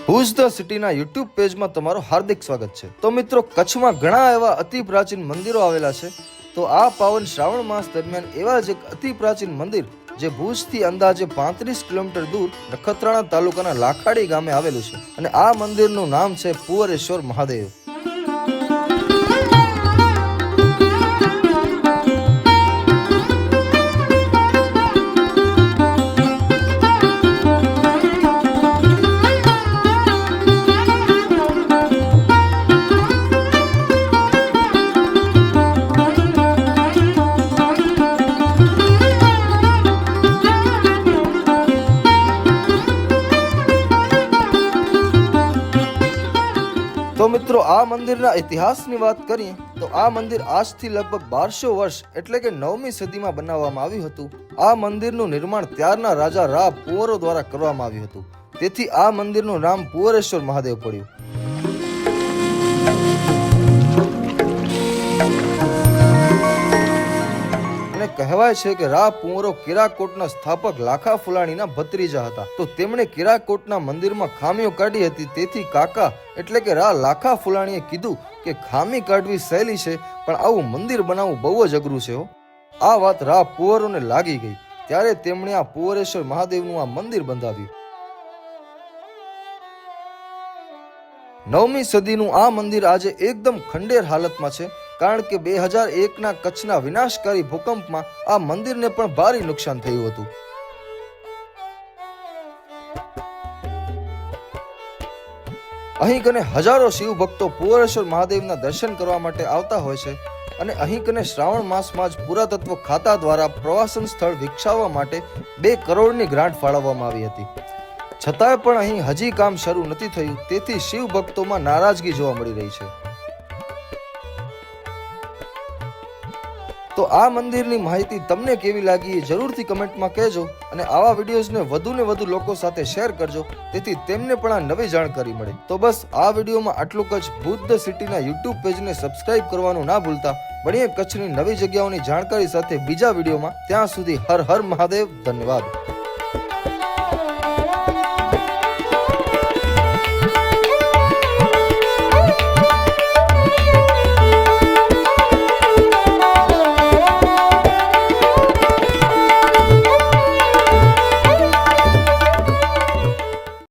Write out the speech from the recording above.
Whose the સિટીના YouTube પેજમાં તમારું હાર્દિક સ્વાગત છે। તો મિત્રો, કચ્છમાં ઘણા એવા અતિ પ્રાચીન મંદિરો આવેલા છે। તો આ પાવન શ્રાવણ માસ દરમિયાન એવા જ એક અતિ પ્રાચીન મંદિર જે ભુજથી અંદાજે 35 કિલોમીટર દૂર નખત્રાણા તાલુકાના લાખાડી ગામે આવેલું છે અને આ મંદિરનું નામ છે પુવરેશ્વર મહાદેવ। તો મિત્રો, આ મંદિરના ઇતિહાસની વાત કરીએ તો આ મંદિર આજથી લગભગ 1200 વર્ષ એટલે કે 9મી સદીમાં બનાવવામાં આવ્યું હતું। આ મંદિરનું નિર્માણ ત્યારના રાજા રા પુવરો દ્વારા કરવામાં આવ્યું હતું, તેથી આ મંદિરનું નામ પુવરેશ્વર મહાદેવ પડ્યું। કહેવાય છે કે રા પુવરો કેરાકોટના સ્થાપક લાખા ફુલાણીના ભત્રીજા હતા। તો તેમણે કેરાકોટના મંદિરમાં ખામીઓ કાઢી હતી, તેથી કાકા એટલે કે રા લાખા ફુલાણીએ કીધું કે ખામી કાઢવી સહેલી છે, પણ આવું મંદિર બનાવવું બહુ જ અઘરું છે। આ વાત રા પુવરોને લાગી ગઈ, ત્યારે તેમણે આ પુવરેશ્વર મહાદેવનું આ મંદિર બંધાવ્યું। 9મી સદીનું આ મંદિર આજે એકદમ ખંડેર હાલતમાં છે, કારણ કે 2001ના કચ્છના વિનાશકારી ભૂકંપમાં આ મંદિરને પણ ભારે નુકસાન થયું હતું। અહીં કને હજારો શિવ ભક્તો પુવરેશ્વર મહાદેવના દર્શન કરવા માટે આવતા હોય છે અને અહીં કને શ્રાવણ માસમાં જ પુરાતત્વ ખાતા દ્વારા પ્રવાસન સ્થળ વિકસાવવા માટે 2 કરોડની ગ્રાન્ટ ફાળવવામાં આવી હતી, છતાંય પણ અહીં હજી કામ શરૂ નથી થયું, તેથી શિવ ભક્તોમાં નારાજગી જોવા મળી રહી છે। તો આ મંદિરની માહિતી તમને કેવી લાગી એ જરૂરથી કમેન્ટમાં કહેજો અને આવા વિડીયોઝને વધુ ને વધુ લોકો સાથે શેર કરજો, તેથી તેમને પણ આ નવી જાણકારી મળે। તો બસ આ વિડીયોમાં આટલું જ। ભુજ ધ સિટીના યુટ્યુબ પેજને સબસ્ક્રાઇબ કરવાનું ના ભૂલતા। મળીએ કચ્છની નવી જગ્યાઓની જાણકારી સાથે બીજા વિડીયોમાં। ત્યાં સુધી હર હર મહાદેવ, ધન્યવાદ।